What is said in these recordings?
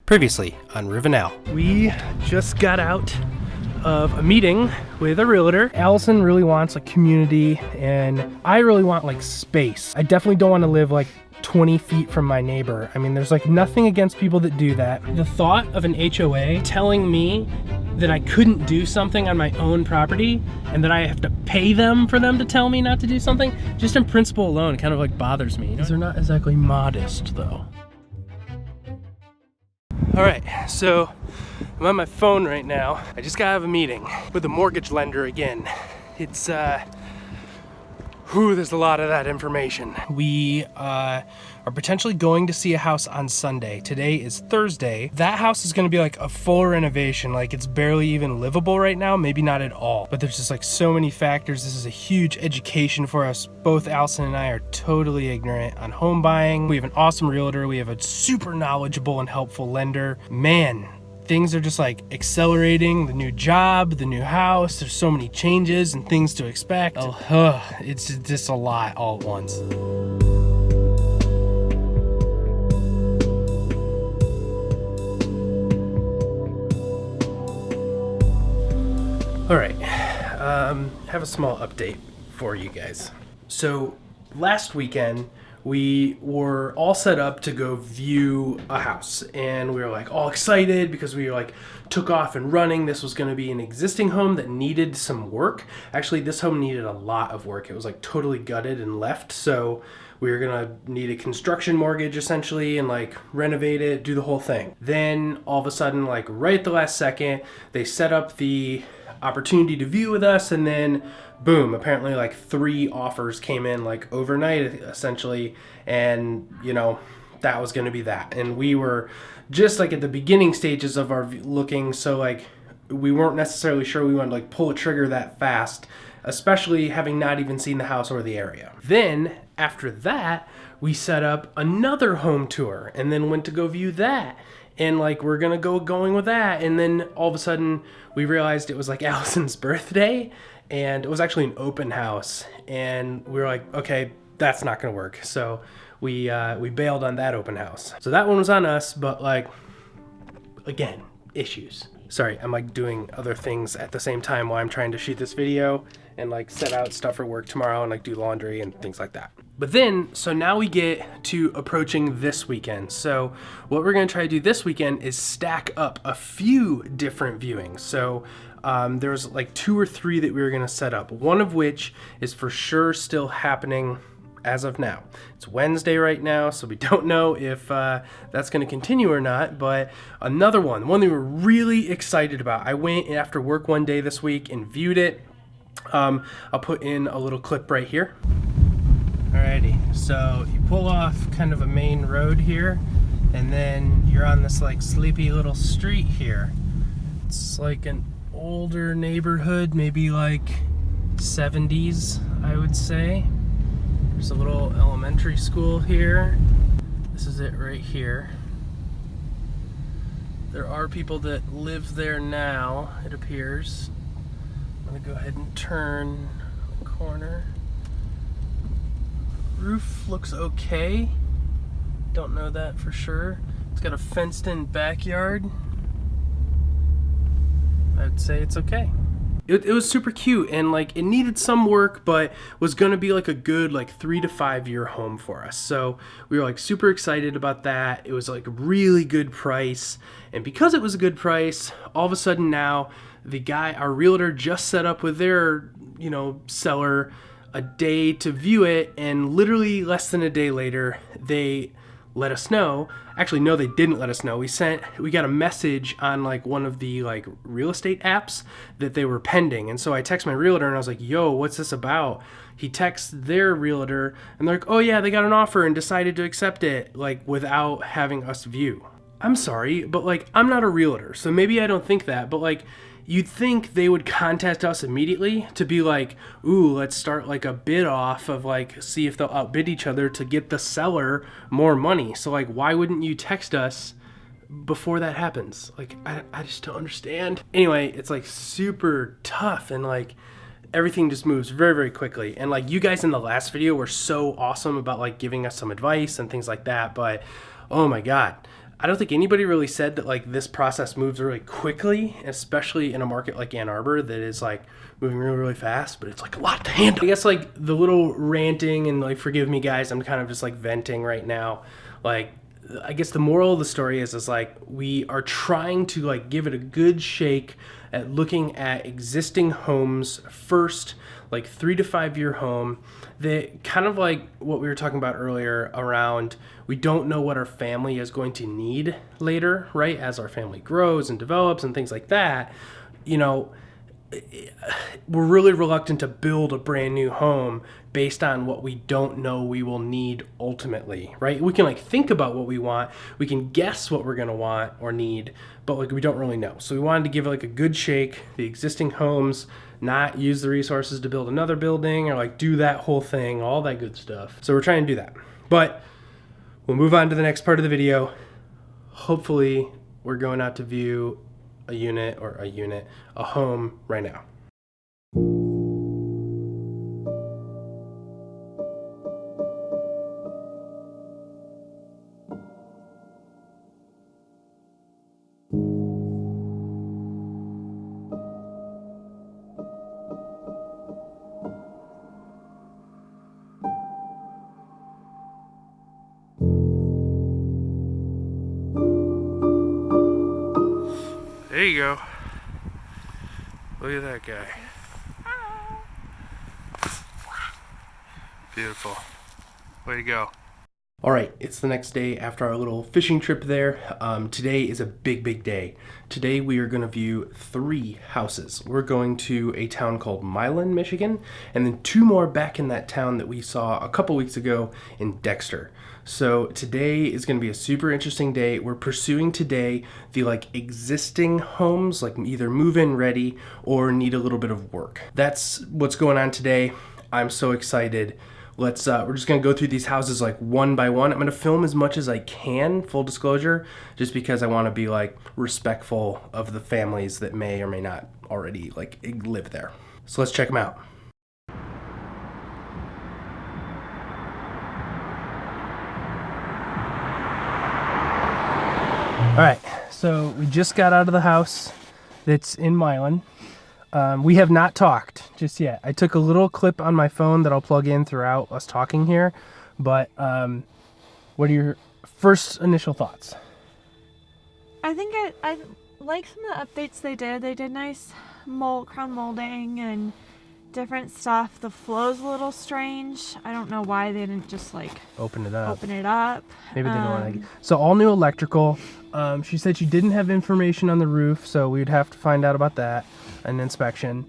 Previously on Rivenel. We just got out of a meeting with a realtor. Allison really wants a community and I really want like space. I definitely don't want to live like 20 feet from my neighbor. I mean, there's like nothing against people that do that. The thought of an HOA telling me that I couldn't do something on my own property and that I have to pay them for them to tell me not to do something, just in principle alone, kind of like bothers me. They're not exactly modest though. All right, so I'm on my phone right now. I just got out of a meeting with a mortgage lender again. It's, there's a lot of that information. We are potentially going to see a house on Sunday. Today is Thursday. That house is gonna be like a full renovation. Like it's barely even livable right now, maybe not at all. But there's just like so many factors. This is a huge education for us. Both Allison and I are totally ignorant on home buying. We have an awesome realtor. We have a super knowledgeable and helpful lender. Man, things are just like accelerating. The new job, the new house, there's so many changes and things to expect. It's just a lot all at once. All right, have a small update for you guys. So last weekend, we were all set up to go view a house and we were like all excited because we were like took off and running. This was going to be an existing home that needed some work. Actually, this home needed a lot of work. It was like totally gutted and left. So we were going to need a construction mortgage essentially and like renovate it, do the whole thing. Then all of a sudden, like right at the last second, they set up the opportunity to view with us, and then boom, apparently like 3 offers came in like overnight essentially, and you know, that was going to be that. And we were just like at the beginning stages of our looking, so like we weren't necessarily sure we wanted to like pull a trigger that fast, especially having not even seen the house or the area. Then after that, we set up another home tour and then went to go view that. And like, we're going to going with that. And then all of a sudden we realized it was like Allison's birthday and it was actually an open house. And we were like, okay, that's not going to work. So we bailed on that open house. So that one was on us, but like, again, issues. Sorry, I'm like doing other things at the same time while I'm trying to shoot this video and like set out stuff for work tomorrow and like do laundry and things like that. But then, so now we get to approaching this weekend. So what we're gonna try to do this weekend is stack up a few different viewings. So there was like 2 or 3 that we were gonna set up. One of which is for sure still happening as of now. It's Wednesday right now, so we don't know if that's going to continue or not, but another one that we were really excited about. I went after work one day this week and viewed it. I'll put in a little clip right here. Alrighty, so you pull off kind of a main road here, and then you're on this like sleepy little street here. It's like an older neighborhood, maybe like 70s, I would say. There's a little elementary school here. This is it right here. There are people that live there now, it appears. I'm gonna go ahead and turn the corner. Roof looks okay. Don't know that for sure. It's got a fenced in backyard. I'd say it's okay. It was super cute and like it needed some work, but was gonna be like a good like 3 to 5 year home for us. So we were like super excited about that. It was like a really good price. And because it was a good price, all of a sudden now the guy, our realtor, just set up with their, you know, seller a day to view it. And literally less than a day later, they let us know. Actually, no, they didn't let us know. We got a message on like one of the like real estate apps that they were pending. And so I text my realtor and I was like, yo, what's this about? He texts their realtor and they're like, oh yeah, they got an offer and decided to accept it, like without having us view. I'm sorry, but like, I'm not a realtor, so maybe I don't think that, but like, you'd think they would contact us immediately to be like, ooh, let's start like a bid off of like, see if they'll outbid each other to get the seller more money. So like, why wouldn't you text us before that happens? Like, I just don't understand. Anyway, it's like super tough and like everything just moves very, very quickly. And like you guys in the last video were so awesome about like giving us some advice and things like that. But oh my God, I don't think anybody really said that like this process moves really quickly, especially in a market like Ann Arbor that is like moving really, really fast, but it's like a lot to handle. I guess like the little ranting and like, forgive me guys, I'm kind of just like venting right now. Like, I guess the moral of the story is like we are trying to like give it a good shake at looking at existing homes first, like 3 to 5 year home. That kind of like what we were talking about earlier around we don't know what our family is going to need later, right? As our family grows and develops and things like that, you know, we're really reluctant to build a brand new home based on what we don't know we will need ultimately, right? We can like think about what we want, we can guess what we're gonna want or need, but like we don't really know. So we wanted to give it like a good shake, the existing homes, not use the resources to build another building or like do that whole thing, all that good stuff. So we're trying to do that. But we'll move on to the next part of the video. Hopefully we're going out to view a home right now. There you go. Look at that guy. Beautiful. Way to go. All right, it's the next day after our little fishing trip there. Today is a big day. Today we are going to view 3 houses. We're going to a town called Milan, Michigan, and then 2 more back in that town that we saw a couple weeks ago in Dexter. So today is going to be a super interesting day. We're pursuing today the like existing homes, like either move-in ready or need a little bit of work. That's what's going on today. I'm so excited. We're just gonna go through these houses like one by one. I'm gonna film as much as I can, full disclosure, just because I wanna be like respectful of the families that may or may not already like live there. So let's check them out. All right, so we just got out of the house that's in Milan. We have not talked just yet. I took a little clip on my phone that I'll plug in throughout us talking here, but what are your first initial thoughts? I think I like some of the updates they did. They did nice crown molding and different stuff. The flow's a little strange. I don't know why they didn't just like open it up. Maybe they don't want to. So all new electrical. She said she didn't have information on the roof, so we'd have to find out about that. An inspection.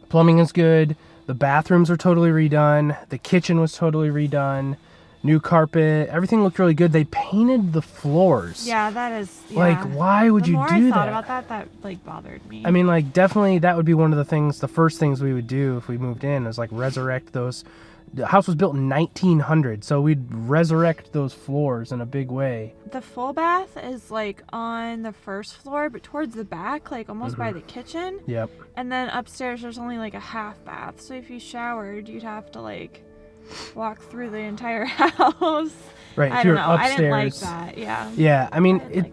Plumbing is good. The bathrooms are totally redone. The kitchen was totally redone. New carpet. Everything looked really good. They painted the floors. Yeah, that is. Yeah. Like, why would you do that? The more I thought about that like bothered me. I mean, like, definitely that would be one of the things, the first things we would do if we moved in is like resurrect those. The house was built in 1900, so we'd resurrect those floors in a big way. The full bath is like on the first floor, but towards the back, like almost by the kitchen. Yep. And then upstairs, there's only like a half bath. So if you showered, you'd have to like walk through the entire house. Right. I don't know. Upstairs. I didn't like that. Yeah. Yeah. I mean,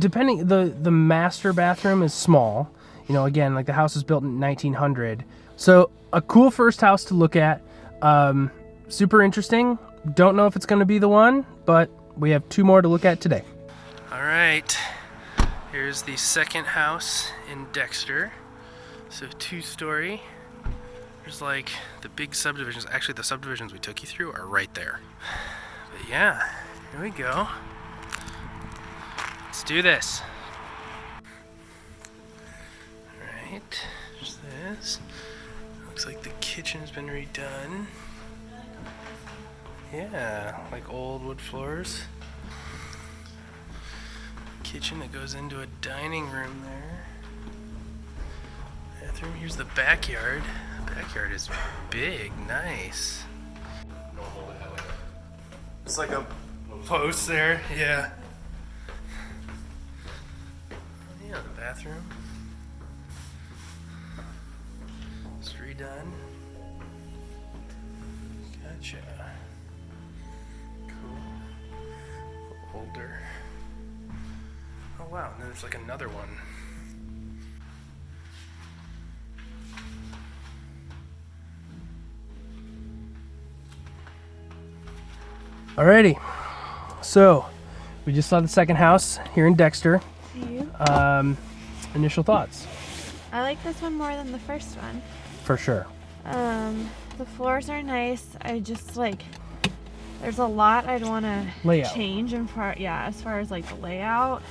depending, the master bathroom is small. You know, again, like the house was built in 1900. So a cool first house to look at. Super interesting. Don't know if it's going to be the one, but we have 2 more to look at today. All right. Here's the second house in Dexter. So 2-story. There's like the big subdivisions. Actually, the subdivisions we took you through are right there. But yeah, here we go. Let's do this. All right. There's this. Looks like the kitchen's been redone. Yeah, like old wood floors. Kitchen that goes into a dining room there. Bathroom. Here's the backyard. Backyard is big, nice. It's like a post there, yeah. Yeah, the bathroom. It's redone. Gotcha. Cool. older. Oh wow, and then there's like another one. Alrighty, so we just saw the second house here in Dexter. Initial thoughts? I like this one more than the first one. For sure. The floors are nice. I just like, there's a lot I'd want to change as far as like the layout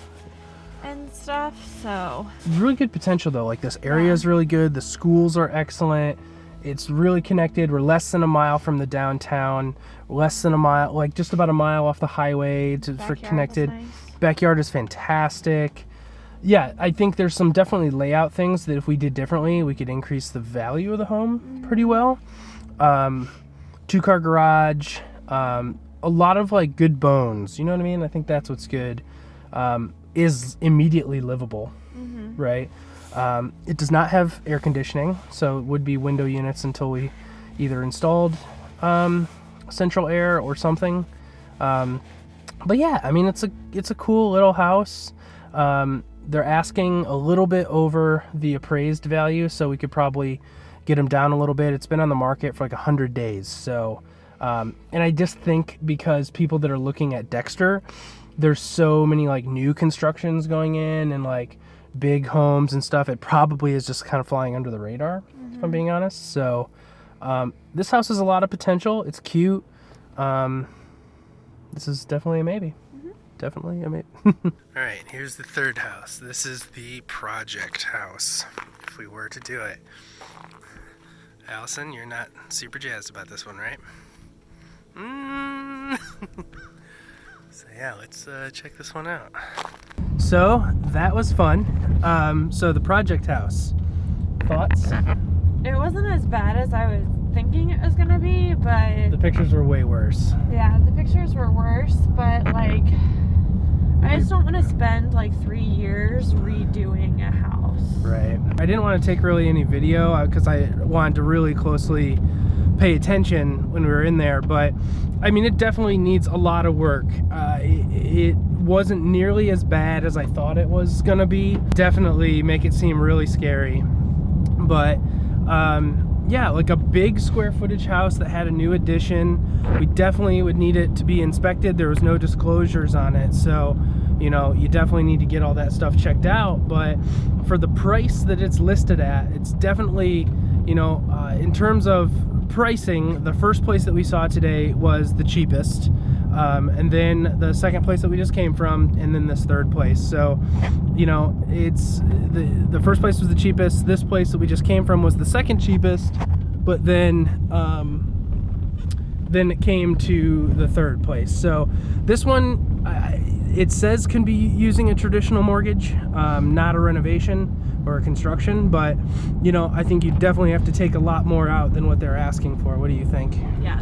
and stuff. So really good potential though. Like this area is really good. The schools are excellent. It's really connected. We're less than a mile from the downtown. Less than a mile, like just about a mile off the highway for connected. Nice. Backyard is fantastic. Yeah, I think there's some definitely layout things that if we did differently, we could increase the value of the home pretty well. 2-car garage, a lot of like good bones. You know what I mean? I think that's what's good. Is immediately livable, right? It does not have air conditioning, so it would be window units until we either installed central air or something. But yeah, I mean it's a cool little house. They're asking a little bit over the appraised value, so we could probably get them down a little bit. It's been on the market for like 100 days, so and I just think because people that are looking at Dexter, there's so many like new constructions going in and like big homes and stuff, it probably is just kind of flying under the radar, if I'm being honest. So this house has a lot of potential. It's cute. This is definitely a maybe. Definitely a maybe. All right, here's the third house. This is the project house, if we were to do it. Allison, you're not super jazzed about this one, right? So yeah, let's check this one out. So that was fun. So the project house, thoughts? It wasn't as bad as I was thinking it was gonna be, but The pictures were way worse. yeah, the pictures were worse, but like I just don't want to spend like 3 years redoing a house. Right. I didn't want to take really any video because I wanted to really closely pay attention when we were in there, but I mean it definitely needs a lot of work. It wasn't nearly as bad as I thought it was gonna be. Definitely make it seem really scary, but yeah, like a big square footage house that had a new addition. We definitely would need it to be inspected. There was no disclosures on it, so you know, you definitely need to get all that stuff checked out. But for the price that it's listed at, it's definitely, you know, in terms of pricing, the first place that we saw today was the cheapest, and then the second place that we just came from, and then this third place. So you know, it's the first place was the cheapest, this place that we just came from was the second cheapest, but then it came to the third place. So this one, it says can be using a traditional mortgage, not a renovation or a construction, but you know, I think you definitely have to take a lot more out than what they're asking for. What do you think? Yeah,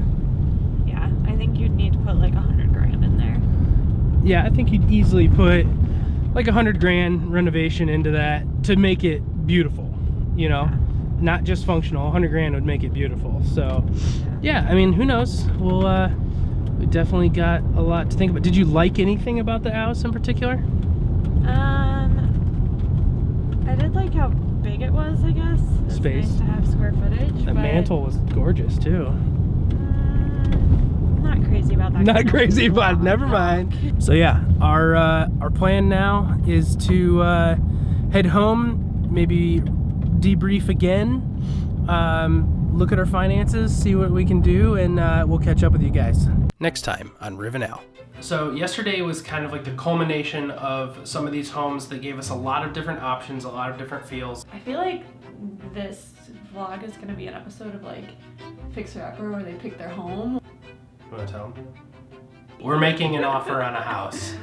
I think you'd need to put like 100 grand in there. Yeah, I think you'd easily put like 100 grand renovation into that to make it beautiful, you know, not just functional. 100 grand would make it beautiful. So yeah, I mean, who knows? We definitely got a lot to think about. Did you like anything about the house in particular? I did like how big it was, I guess. It's Space. nice to have square footage. The mantle was gorgeous too. Not crazy about that. Not crazy about it. Never mind. So yeah, our plan now is to head home, maybe debrief again, look at our finances, see what we can do, and we'll catch up with you guys next time on Rivenel. So yesterday was kind of like the culmination of some of these homes that gave us a lot of different options, a lot of different feels. I feel like this vlog is going to be an episode of like Fixer Upper where they pick their home. You want to tell them? We're making an offer on a house.